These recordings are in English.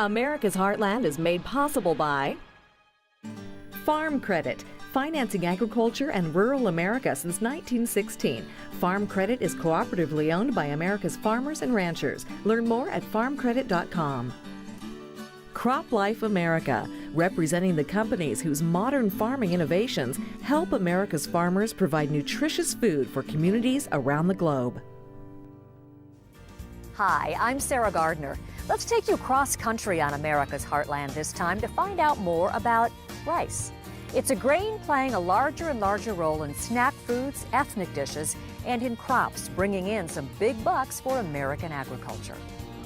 America's Heartland is made possible by Farm Credit, financing agriculture and rural America since 1916. Farm Credit is cooperatively owned by America's farmers and ranchers. Learn more at farmcredit.com. Crop Life America, representing the companies whose modern farming innovations help America's farmers provide nutritious food for communities around the globe. Hi, I'm Sarah Gardner. Let's take you cross-country on America's Heartland this time to find out more about rice. It's a grain playing a larger and larger role in snack foods, ethnic dishes, and in crops, bringing in some big bucks for American agriculture.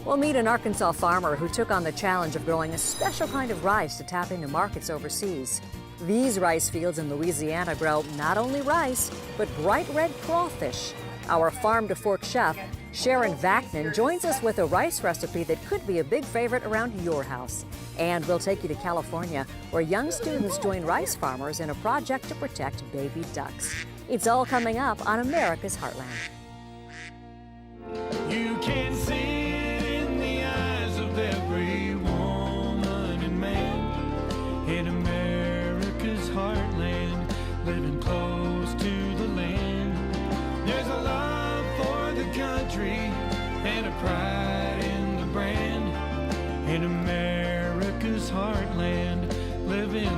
We'll meet an Arkansas farmer who took on the challenge of growing a special kind of rice to tap into markets overseas. These rice fields in Louisiana grow not only rice, but bright red crawfish. Our farm-to-fork chef, Sharon Vaknin, joins us with a rice recipe that could be a big favorite around your house. And we'll take you to California, where young students join rice farmers in a project to protect baby ducks. It's all coming up on America's Heartland. You can see it in the eyes of every woman and man in America's heartland, living close to the land. There's a love for the country and a pride in the brand. In America's heartland, living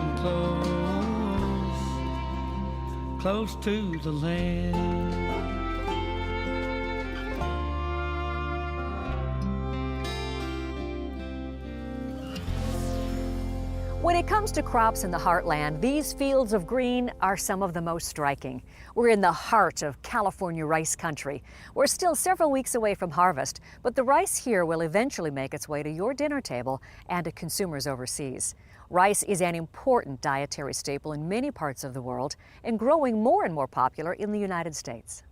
close to the land. When it comes to crops in the heartland, these fields of green are some of the most striking. We're in the heart of California rice country. We're still several weeks away from harvest, but the rice here will eventually make its way to your dinner table and to consumers overseas. Rice is an important dietary staple in many parts of the world and growing more and more popular in the United States.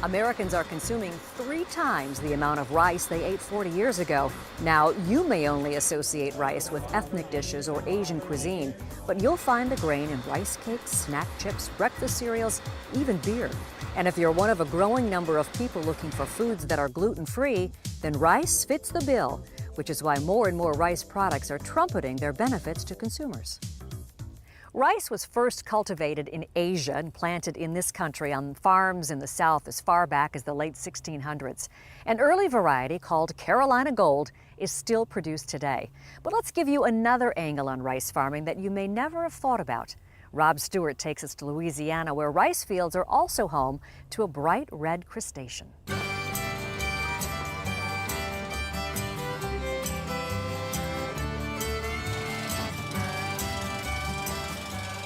Americans are consuming 3 times the amount of rice they ate 40 years ago. Now, you may only associate rice with ethnic dishes or Asian cuisine, but you'll find the grain in rice cakes, snack chips, breakfast cereals, even beer. And if you're one of a growing number of people looking for foods that are gluten-free, then rice fits the bill, which is why more and more rice products are trumpeting their benefits to consumers. Rice was first cultivated in Asia and planted in this country on farms in the South as far back as the late 1600s. An early variety called Carolina Gold is still produced today. But let's give you another angle on rice farming that you may never have thought about. Rob Stewart takes us to Louisiana, where rice fields are also home to a bright red crustacean.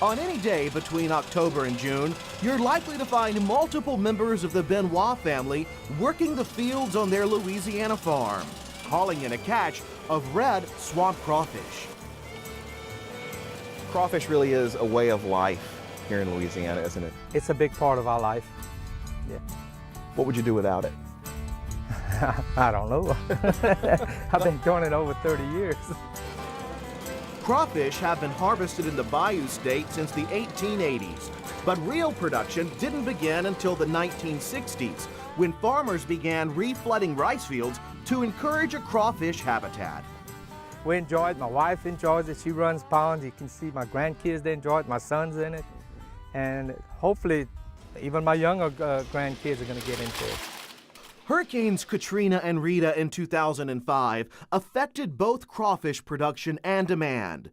On any day between October and June, you're likely to find multiple members of the Benoit family working the fields on their Louisiana farm, hauling in a catch of red swamp crawfish. Crawfish really is a way of life here in Louisiana, isn't it? It's a big part of our life. Yeah. What would you do without it? I don't know. I've been doing it over 30 years. Crawfish have been harvested in the Bayou State since the 1880s, but real production didn't begin until the 1960s, when farmers began reflooding rice fields to encourage a crawfish habitat. We enjoy it. My wife enjoys it. She runs ponds. You can see my grandkids, they enjoy it. My son's in it. And hopefully, even my younger grandkids are going to get into it. Hurricanes Katrina and Rita in 2005 affected both crawfish production and demand.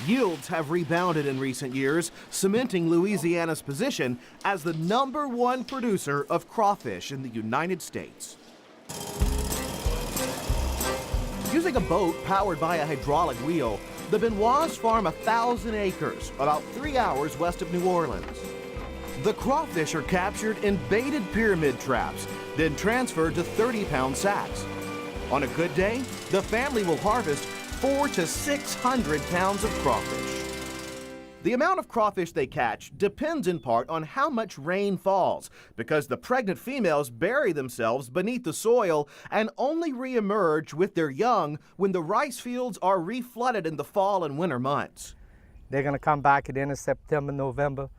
Yields have rebounded in recent years, cementing Louisiana's position as the #1 producer of crawfish in the United States. Using a boat powered by a hydraulic wheel, the Benoits farm 1,000 acres, about 3 hours west of New Orleans. The crawfish are captured in baited pyramid traps, then transferred to 30-pound sacks. On a good day, the family will harvest 400 to 600 pounds of crawfish. The amount of crawfish they catch depends in part on how much rain falls, because the pregnant females bury themselves beneath the soil and only re-emerge with their young when the rice fields are reflooded in the fall and winter months. They're going to come back at the end of September, November,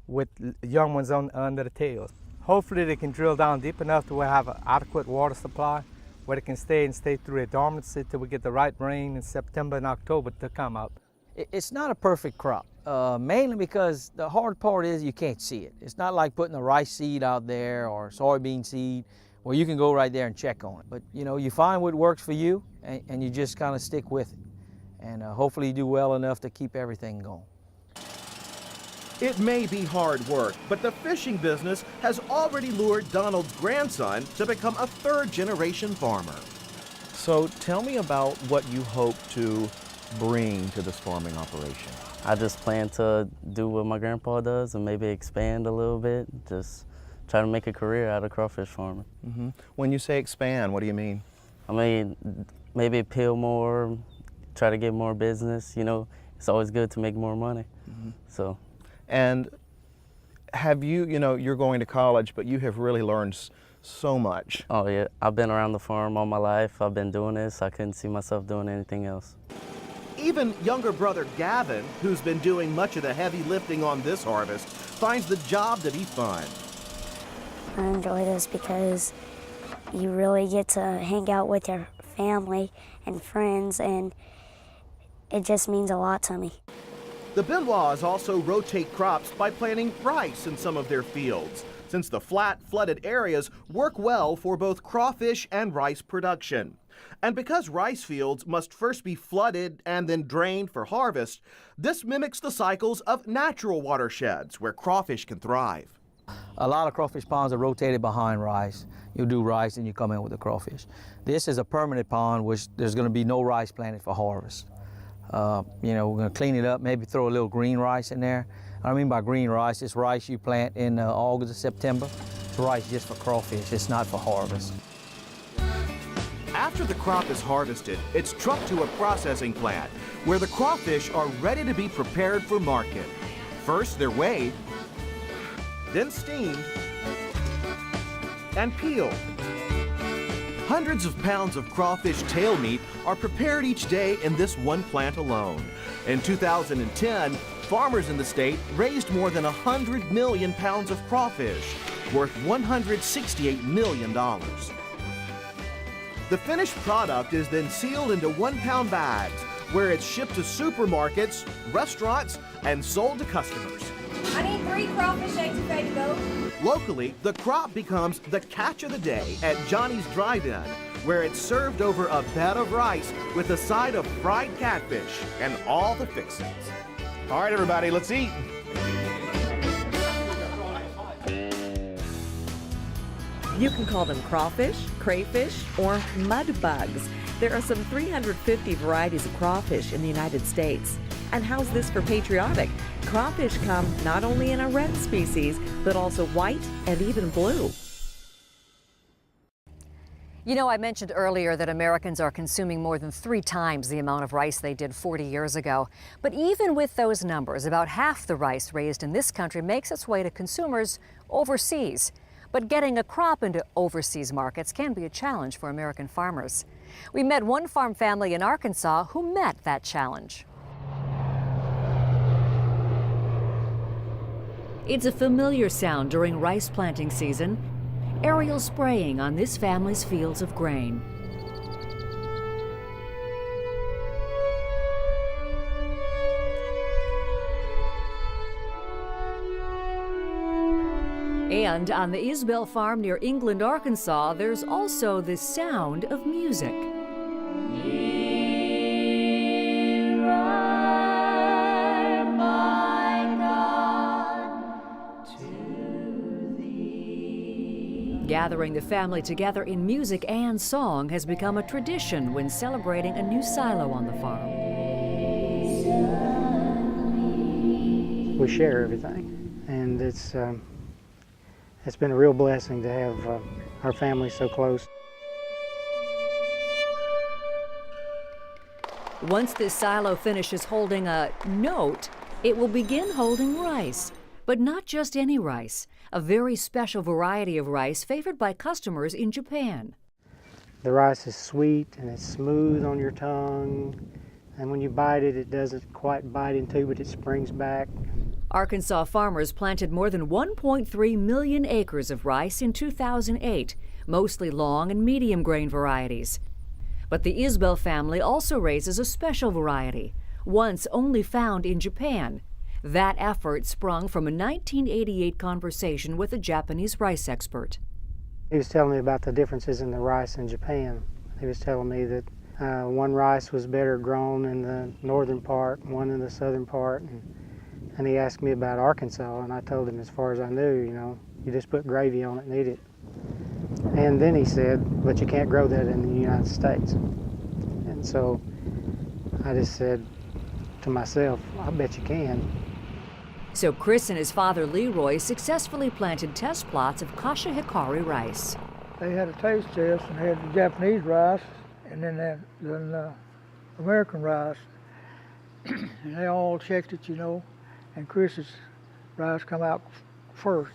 with young ones under the tails. Hopefully they can drill down deep enough to have an adequate water supply where they can stay through their dormancy till we get the right rain in September and October to come up. It's not a perfect crop, mainly because the hard part is you can't see it. It's not like putting a rice seed out there or soybean seed where you can go right there and check on it. But you know, you find what works for you and you just kind of stick with it. And hopefully you do well enough to keep everything going. It may be hard work, but the fishing business has already lured Donald's grandson to become a third-generation farmer. So tell me about what you hope to bring to this farming operation. I just plan to do what my grandpa does and maybe expand a little bit, just try to make a career out of crawfish farming. Mm-hmm. When you say expand, what do you mean? I mean, maybe appeal more, try to get more business, you know, it's always good to make more money, so. And have you, you know, you're going to college, but you have really learned so much. Oh yeah, I've been around the farm all my life. I've been doing this. I couldn't see myself doing anything else. Even younger brother Gavin, who's been doing much of the heavy lifting on this harvest, finds the job to be fun. I enjoy this because you really get to hang out with your family and friends, and it just means a lot to me. The Benoits also rotate crops by planting rice in some of their fields, since the flat, flooded areas work well for both crawfish and rice production. And because rice fields must first be flooded and then drained for harvest, this mimics the cycles of natural watersheds where crawfish can thrive. A lot of crawfish ponds are rotated behind rice. You do rice and you come in with the crawfish. This is a permanent pond, which there's going to be no rice planted for harvest. You know, we're going to clean it up, maybe throw a little green rice in there. What I mean by green rice, it's rice you plant in August or September. It's rice just for crawfish, it's not for harvest. After the crop is harvested, it's trucked to a processing plant where the crawfish are ready to be prepared for market. First, they're weighed, then steamed and peeled. Hundreds of pounds of crawfish tail meat are prepared each day in this one plant alone. In 2010, farmers in the state raised more than 100 million pounds of crawfish, worth $168 million. The finished product is then sealed into 1-pound bags, where it's shipped to supermarkets, restaurants, and sold to customers. I need 3 crawfish eggs if ready to go. Locally, the crop becomes the catch of the day at Johnny's Drive-In, where it's served over a bed of rice with a side of fried catfish and all the fixings. All right, everybody, let's eat. You can call them crawfish, crayfish, or mud bugs. There are some 350 varieties of crawfish in the United States. And how's this for patriotic? Crawfish come not only in a red species, but also white and even blue. You know, I mentioned earlier that Americans are consuming more than 3 times the amount of rice they did 40 years ago. But even with those numbers, about half the rice raised in this country makes its way to consumers overseas. But getting a crop into overseas markets can be a challenge for American farmers. We met one farm family in Arkansas who met that challenge. It's a familiar sound during rice planting season. Aerial spraying on this family's fields of grain. And on the Isbell farm near England, Arkansas, there's also the sound of music. Gathering the family together in music and song has become a tradition when celebrating a new silo on the farm. We share everything, and it's been a real blessing to have our family so close. Once this silo finishes holding a note, it will begin holding rice. But not just any rice, a very special variety of rice favored by customers in Japan. The rice is sweet and it's smooth on your tongue, and when you bite it, it doesn't quite bite into, but it springs back. Arkansas farmers planted more than 1.3 million acres of rice in 2008, mostly long and medium grain varieties. But the Isbell family also raises a special variety, once only found in Japan. That effort sprung from a 1988 conversation with a Japanese rice expert. He was telling me about the differences in the rice in Japan. He was telling me that one rice was better grown in the northern part, one in the southern part, and he asked me about Arkansas, and I told him as far as I knew, you just put gravy on it and eat it. And then he said, but you can't grow that in the United States. And so I just said to myself, I bet you can. So Chris and his father Leroy successfully planted test plots of kasha hikari rice. They had a taste test and had the Japanese rice and then the American rice. And they all checked it, and Chris's rice come out first.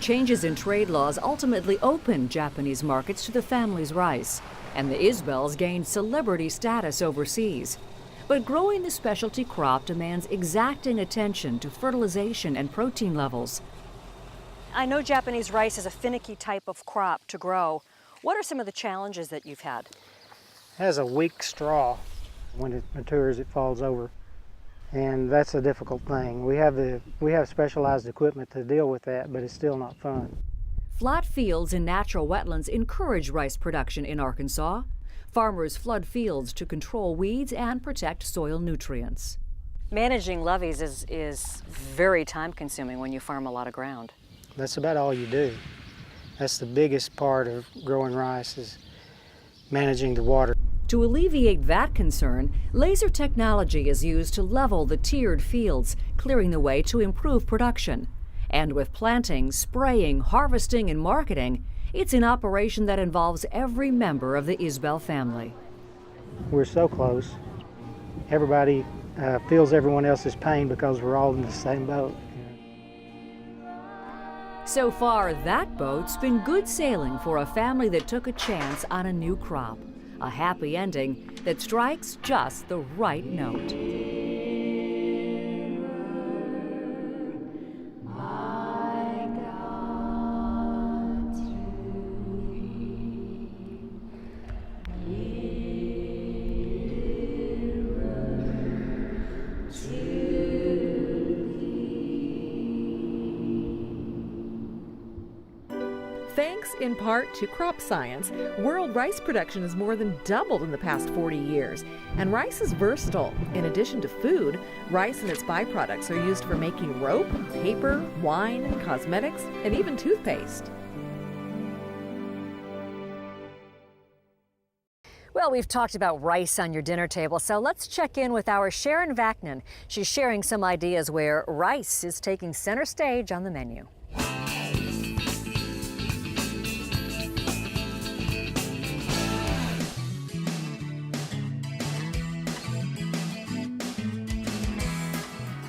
Changes in trade laws ultimately opened Japanese markets to the family's rice, and the Isbells gained celebrity status overseas. But growing the specialty crop demands exacting attention to fertilization and protein levels. I know Japanese rice is a finicky type of crop to grow. What are some of the challenges that you've had? It has a weak straw. When it matures, it falls over. And that's a difficult thing. We have specialized equipment to deal with that, but it's still not fun. Flat fields and natural wetlands encourage rice production in Arkansas. Farmers flood fields to control weeds and protect soil nutrients. Managing levees is very time-consuming when you farm a lot of ground. That's about all you do. That's the biggest part of growing rice is managing the water. To alleviate that concern, laser technology is used to level the tiered fields, clearing the way to improve production. And with planting, spraying, harvesting, and marketing, it's an operation that involves every member of the Isbell family. We're so close. Everybody feels everyone else's pain because we're all in the same boat. So far, that boat's been good sailing for a family that took a chance on a new crop. A happy ending that strikes just the right note. Thanks in part to crop science, world rice production has more than doubled in the past 40 years. And rice is versatile. In addition to food, rice and its byproducts are used for making rope, paper, wine, cosmetics, and even toothpaste. Well, we've talked about rice on your dinner table, so let's check in with our Sharon Vaknin. She's sharing some ideas where rice is taking center stage on the menu.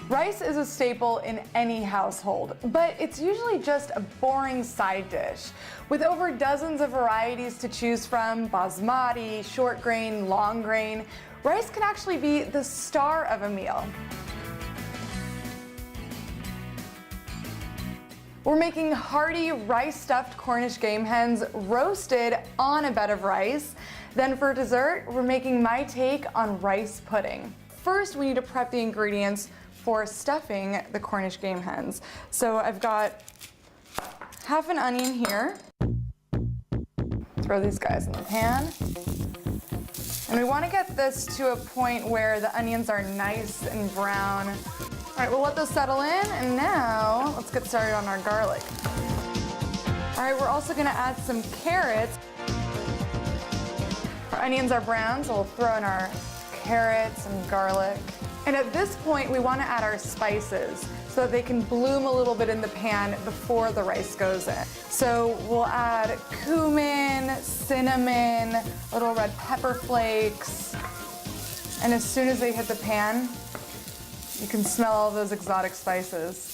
Rice is a staple in any household, but it's usually just a boring side dish. With over dozens of varieties to choose from, basmati, short grain, long grain, rice can actually be the star of a meal. We're making hearty rice-stuffed Cornish game hens roasted on a bed of rice. Then for dessert, we're making my take on rice pudding. First, we need to prep the ingredients for stuffing the Cornish game hens. So I've got half an onion here. Throw these guys in the pan. And we want to get this to a point where the onions are nice and brown. All right, we'll let those settle in, and now let's get started on our garlic. All right, we're also gonna add some carrots. Our onions are brown, so we'll throw in our carrots and garlic. And at this point, we want to add our spices so that they can bloom a little bit in the pan before the rice goes in. So we'll add cumin, cinnamon, little red pepper flakes. And as soon as they hit the pan, you can smell all those exotic spices.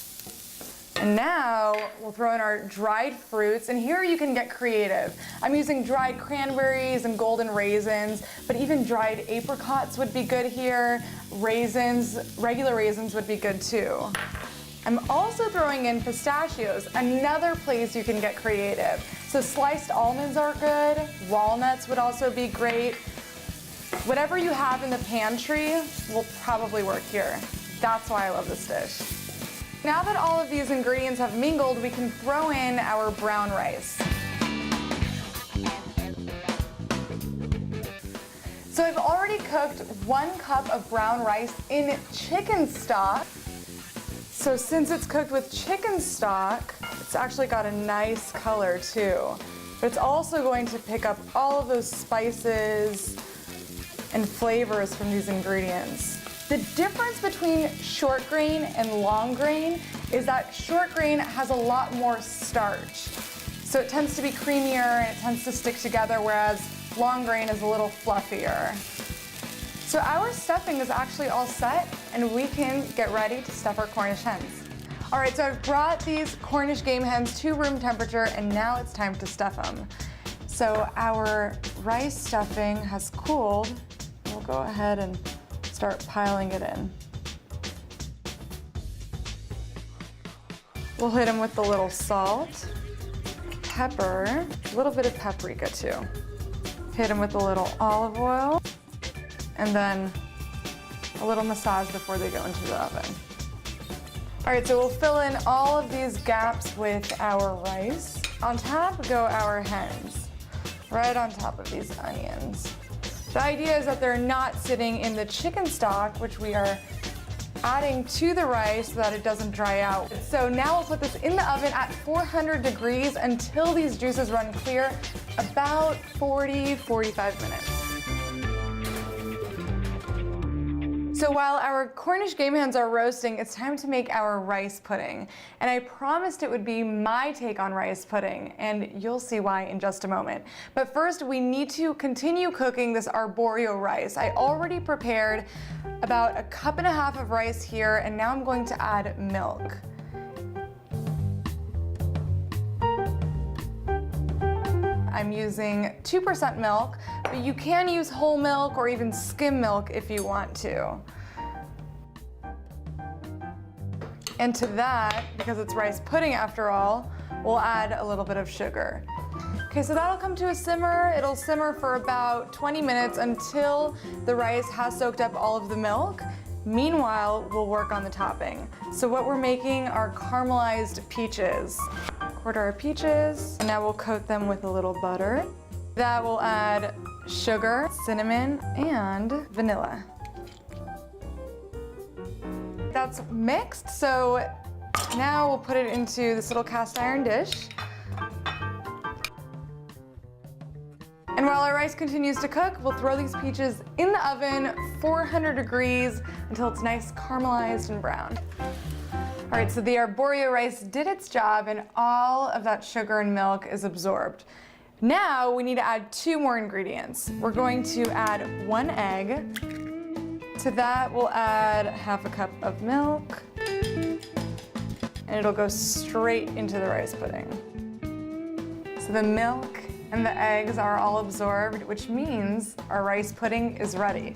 And now we'll throw in our dried fruits, and here you can get creative. I'm using dried cranberries and golden raisins, but even dried apricots would be good here. Raisins, regular raisins would be good too. I'm also throwing in pistachios, another place you can get creative. So sliced almonds are good, walnuts would also be great. Whatever you have in the pantry will probably work here. That's why I love this dish. Now that all of these ingredients have mingled, we can throw in our brown rice. So I've already cooked 1 cup of brown rice in chicken stock. So since it's cooked with chicken stock, it's actually got a nice color too. But it's also going to pick up all of those spices and flavors from these ingredients. The difference between short grain and long grain is that short grain has a lot more starch. So it tends to be creamier and it tends to stick together, whereas long grain is a little fluffier. So our stuffing is actually all set and we can get ready to stuff our Cornish hens. All right, so I've brought these Cornish game hens to room temperature and now it's time to stuff them. So our rice stuffing has cooled. We'll go ahead and start piling it in. We'll hit them with a little salt, pepper, a little bit of paprika too. Hit them with a little olive oil, and then a little massage before they go into the oven. All right, so we'll fill in all of these gaps with our rice. On top go our hens, right on top of these onions. The idea is that they're not sitting in the chicken stock, which we are adding to the rice so that it doesn't dry out. So now we'll put this in the oven at 400 degrees until these juices run clear, about 40-45 minutes. So while our Cornish game hens are roasting, it's time to make our rice pudding. And I promised it would be my take on rice pudding, and you'll see why in just a moment. But first, we need to continue cooking this arborio rice. I already prepared about 1.5 cups of rice here, and now I'm going to add milk. I'm using 2% milk, but you can use whole milk or even skim milk if you want to. And to that, because it's rice pudding after all, we'll add a little bit of sugar. Okay, so that'll come to a simmer. It'll simmer for about 20 minutes until the rice has soaked up all of the milk. Meanwhile, we'll work on the topping. So what we're making are caramelized peaches. Quarter our peaches, and now we'll coat them with a little butter. That will add sugar, cinnamon, and vanilla. That's mixed, so now we'll put it into this little cast iron dish. And while our rice continues to cook, we'll throw these peaches in the oven, 400 degrees, until it's nice caramelized and brown. All right, so the arborio rice did its job and all of that sugar and milk is absorbed. Now we need to add 2 more ingredients. We're going to add 1 egg. To that we'll add 1/2 cup of milk, and it'll go straight into the rice pudding. So the milk and the eggs are all absorbed, which means our rice pudding is ready.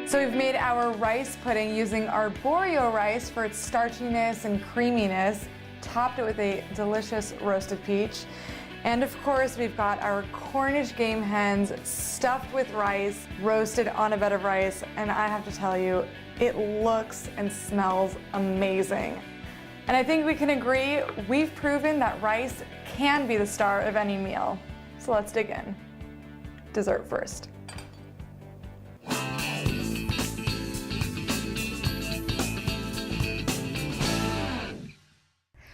So we've made our rice pudding using arborio rice for its starchiness and creaminess, topped it with a delicious roasted peach. And of course, we've got our Cornish game hens stuffed with rice, roasted on a bed of rice, and I have to tell you, it looks and smells amazing. And I think we can agree, we've proven that rice can be the star of any meal. So let's dig in. Dessert first.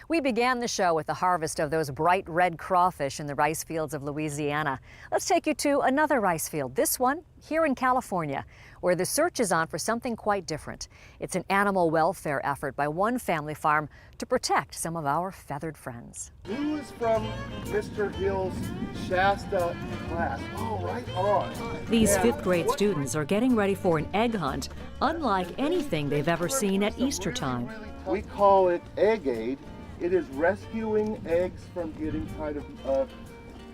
We began the show with the harvest of those bright red crawfish in the rice fields of Louisiana. Let's take you to another rice field, this one here in California, where the search is on for something quite different. It's an animal welfare effort by one family farm to protect some of our feathered friends. Who is from Mr. Hill's Shasta class? Oh, right on. These 5th grade students are getting ready for an egg hunt, unlike anything they've ever seen at Easter time. We call it Egg Aid. It is rescuing eggs from getting kind of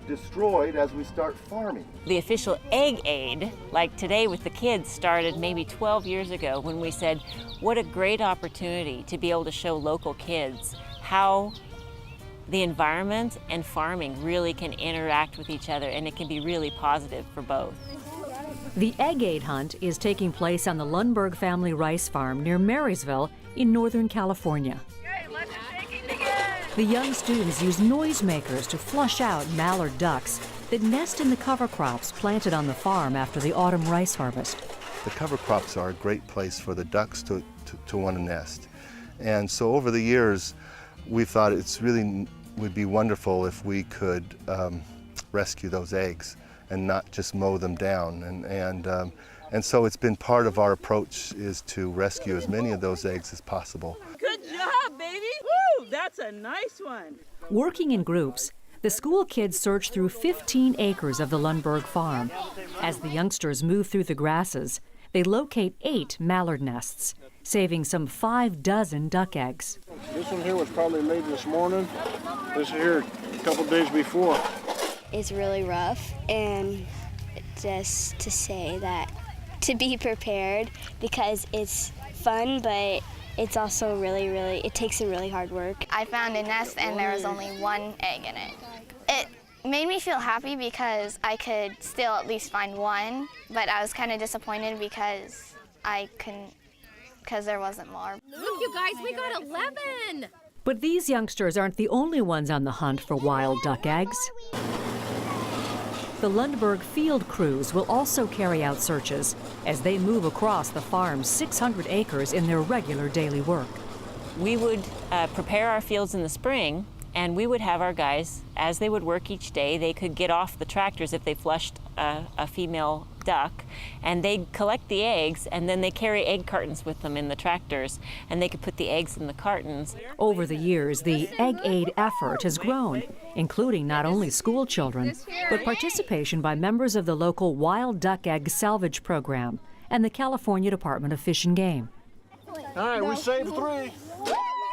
destroyed as we start farming. The official egg aid, like today with the kids, started maybe 12 years ago when we said, what a great opportunity to be able to show local kids how the environment and farming really can interact with each other, and it can be really positive for both. The egg aid hunt is taking place on the Lundberg family rice farm near Marysville in Northern California. The young students use noisemakers to flush out mallard ducks that nest in the cover crops planted on the farm after the autumn rice harvest. The cover crops are a great place for the ducks to want to nest. And so over the years, we thought it's really would be wonderful if we could rescue those eggs and not just mow them down. And so it's been part of our approach is to rescue as many of those eggs as possible. Good job, baby! Woo! That's a nice one. Working in groups, the school kids search through 15 acres of the Lundberg farm. As the youngsters move through the grasses, they locate 8 mallard nests, saving some 6 duck eggs. This one here was probably laid this morning. This here a couple days before. It's really rough, and just to say that to be prepared, because it's fun, but it's also it takes some really hard work. I found a nest and there was only 1 egg in it. It made me feel happy because I could still at least find 1, but I was kind of disappointed because there wasn't more. Look, you guys, we got 11! But these youngsters aren't the only ones on the hunt for wild duck eggs. The Lundberg field crews will also carry out searches as they move across the farm's 600 acres in their regular daily work. We would prepare our fields in the spring, and we would have our guys, as they would work each day, they could get off the tractors if they flushed a female duck, and they'd collect the eggs, and then they carry egg cartons with them in the tractors, and they could put the eggs in the cartons. Over the years, the egg aid effort has grown, including not only school children, but participation by members of the local wild duck egg salvage program and the California Department of Fish and Game. All right, we saved 3.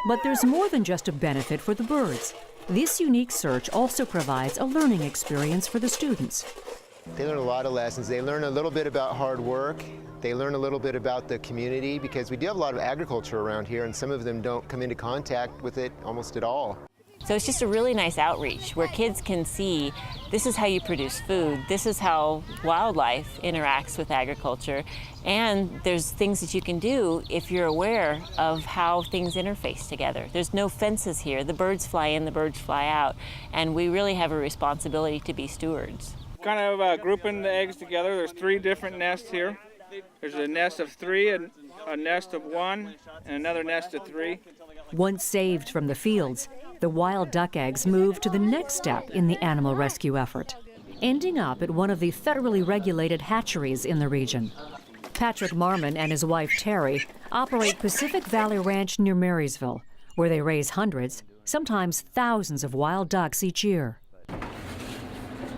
But there's more than just a benefit for the birds. This unique search also provides a learning experience for the students. They learn a lot of lessons. They learn a little bit about hard work. They learn a little bit about the community, because we do have a lot of agriculture around here, and some of them don't come into contact with it almost at all. So it's just a really nice outreach where kids can see this is how you produce food, this is how wildlife interacts with agriculture, and there's things that you can do if you're aware of how things interface together. There's no fences here. The birds fly in, the birds fly out, and we really have a responsibility to be stewards. Kind of grouping the eggs together. There's 3 different nests here. There's a nest of 3, a nest of 1, and another nest of 3. Once saved from the fields, the wild duck eggs move to the next step in the animal rescue effort, ending up at one of the federally regulated hatcheries in the region. Patrick Marmon and his wife Terry operate Pacific Valley Ranch near Marysville, where they raise hundreds, sometimes thousands of wild ducks each year.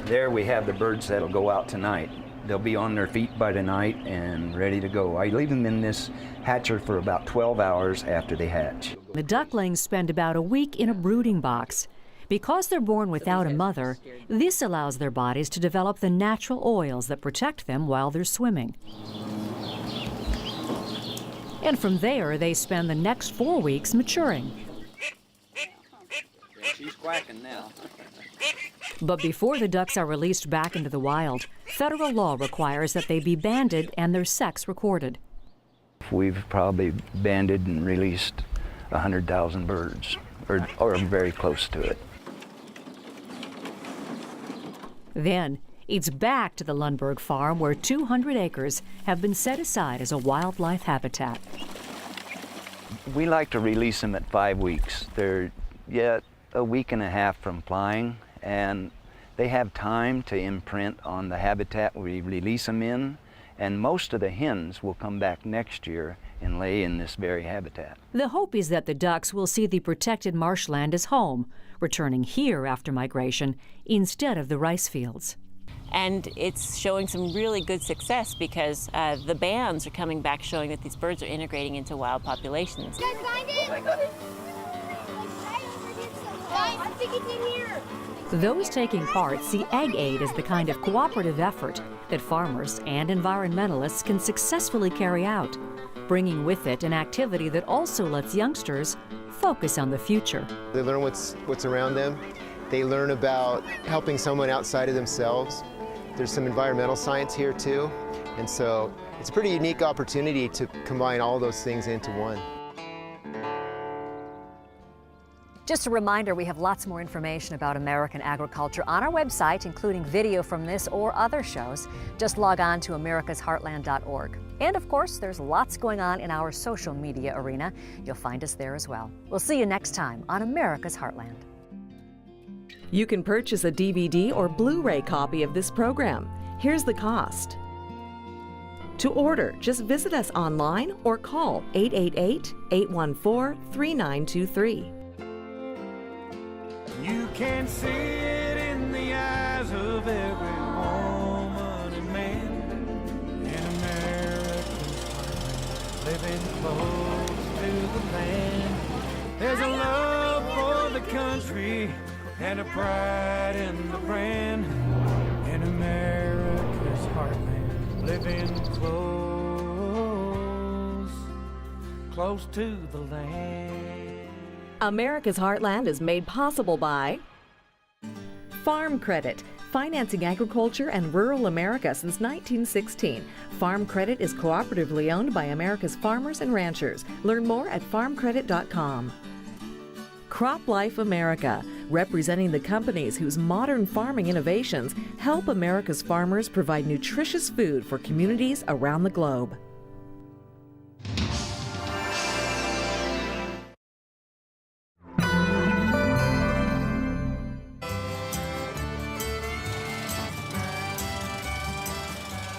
There we have the birds that'll go out tonight. They'll be on their feet by tonight and ready to go. I leave them in this hatcher for about 12 hours after they hatch. The ducklings spend about a week in a brooding box. Because they're born without a mother, this allows their bodies to develop the natural oils that protect them while they're swimming. And from there, they spend the next 4 weeks maturing. She's quacking now. But before the ducks are released back into the wild, federal law requires that they be banded and their sex recorded. We've probably banded and released 100,000 birds, or very close to it. Then, it's back to the Lundberg farm where 200 acres have been set aside as a wildlife habitat. We like to release them at 5 weeks. They're yet a week and a half from flying, and they have time to imprint on the habitat we release them in, and most of the hens will come back next year and lay in this very habitat. The hope is that the ducks will see the protected marshland as home, returning here after migration instead of the rice fields. And it's showing some really good success because the bands are coming back showing that these birds are integrating into wild populations. Those taking part see Egg Aid as the kind of cooperative effort that farmers and environmentalists can successfully carry out, bringing with it an activity that also lets youngsters focus on the future. They learn what's around them. They learn about helping someone outside of themselves. There's some environmental science here too, and so it's a pretty unique opportunity to combine all those things into one. Just a reminder, we have lots more information about American agriculture on our website, including video from this or other shows. Just log on to americasheartland.org. And of course, there's lots going on in our social media arena. You'll find us there as well. We'll see you next time on America's Heartland. You can purchase a DVD or Blu-ray copy of this program. Here's the cost. To order, just visit us online or call 888-814-3923. You can see it in the eyes of every woman and man in America's heartland, living close to the land. There's a love for the country and a pride in the brand in America's heartland, living close to the land. America's Heartland is made possible by Farm Credit, financing agriculture and rural America since 1916. Farm Credit is cooperatively owned by America's farmers and ranchers. Learn more at farmcredit.com. Crop Life America, representing the companies whose modern farming innovations help America's farmers provide nutritious food for communities around the globe.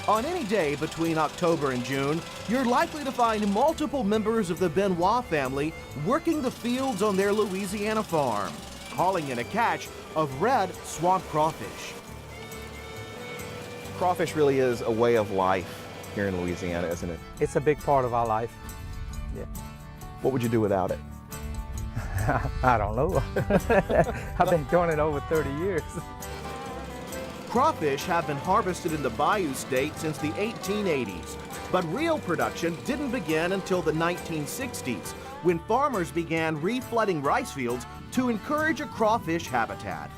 On any day between October and June, you're likely to find multiple members of the Benoit family working the fields on their Louisiana farm, hauling in a catch of red swamp crawfish. Crawfish really is a way of life here in Louisiana, isn't it? It's a big part of our life. Yeah. What would you do without it? I don't know. I've been doing it over 30 years. Crawfish have been harvested in the Bayou State since the 1880s, but real production didn't begin until the 1960s, when farmers began reflooding rice fields to encourage a crawfish habitat.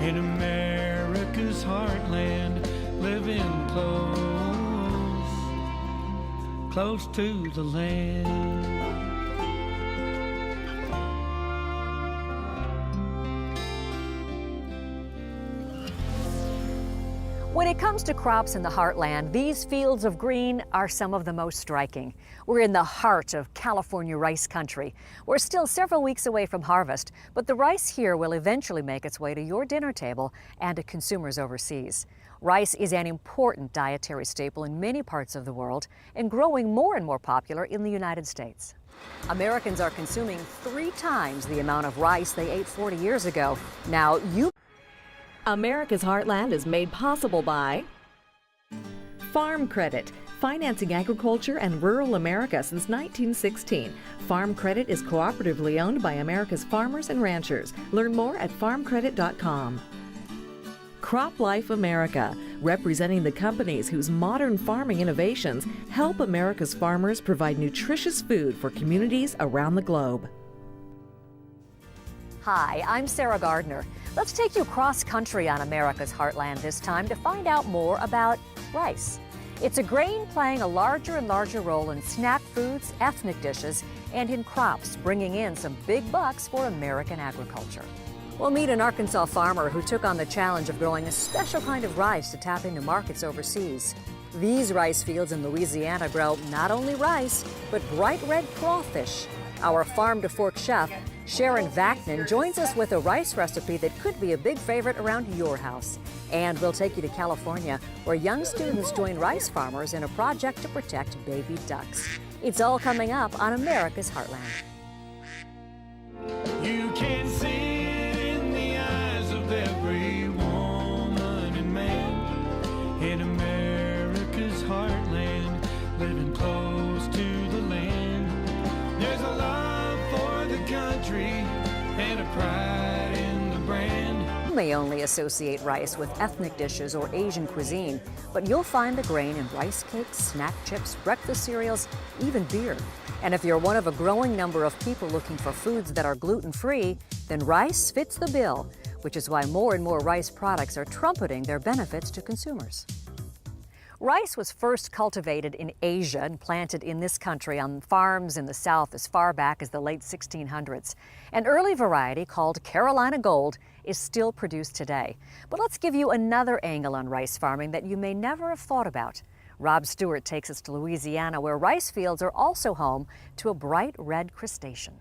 In America's heartland, living close to the land. When it comes to crops in the heartland, these fields of green are some of the most striking. We're in the heart of California rice country. We're still several weeks away from harvest, but the rice here will eventually make its way to your dinner table and to consumers overseas. Rice is an important dietary staple in many parts of the world and growing more and more popular in the United States. Americans are consuming 3 times the amount of rice they ate 40 years ago. Now, America's Heartland is made possible by Farm Credit, financing agriculture and rural America since 1916. Farm Credit is cooperatively owned by America's farmers and ranchers. Learn more at farmcredit.com. Crop Life America, representing the companies whose modern farming innovations help America's farmers provide nutritious food for communities around the globe. Hi, I'm Sarah Gardner. Let's take you cross country on America's Heartland this time to find out more about rice. It's a grain playing a larger and larger role in snack foods, ethnic dishes, and in crops, bringing in some big bucks for American agriculture. We'll meet an Arkansas farmer who took on the challenge of growing a special kind of rice to tap into markets overseas. These rice fields in Louisiana grow not only rice, but bright red crawfish. Our farm-to-fork chef, Sharon Vaknin, joins us with a rice recipe that could be a big favorite around your house. And we'll take you to California, where young students join rice farmers in a project to protect baby ducks. It's all coming up on America's Heartland. You can see it in the eyes of every woman and man in America's heartland, living close to the land. There's a love for the country and a pride in the brand. may only associate rice with ethnic dishes or Asian cuisine, but you'll find the grain in rice cakes, snack chips, breakfast cereals, even beer. And if you're one of a growing number of people looking for foods that are gluten-free, then rice fits the bill, which is why more and more rice products are trumpeting their benefits to consumers. Rice was first cultivated in Asia and planted in this country on farms in the South as far back as the late 1600s. An early variety called Carolina Gold is still produced today. But let's give you another angle on rice farming that you may never have thought about. Rob Stewart takes us to Louisiana, where rice fields are also home to a bright red crustacean.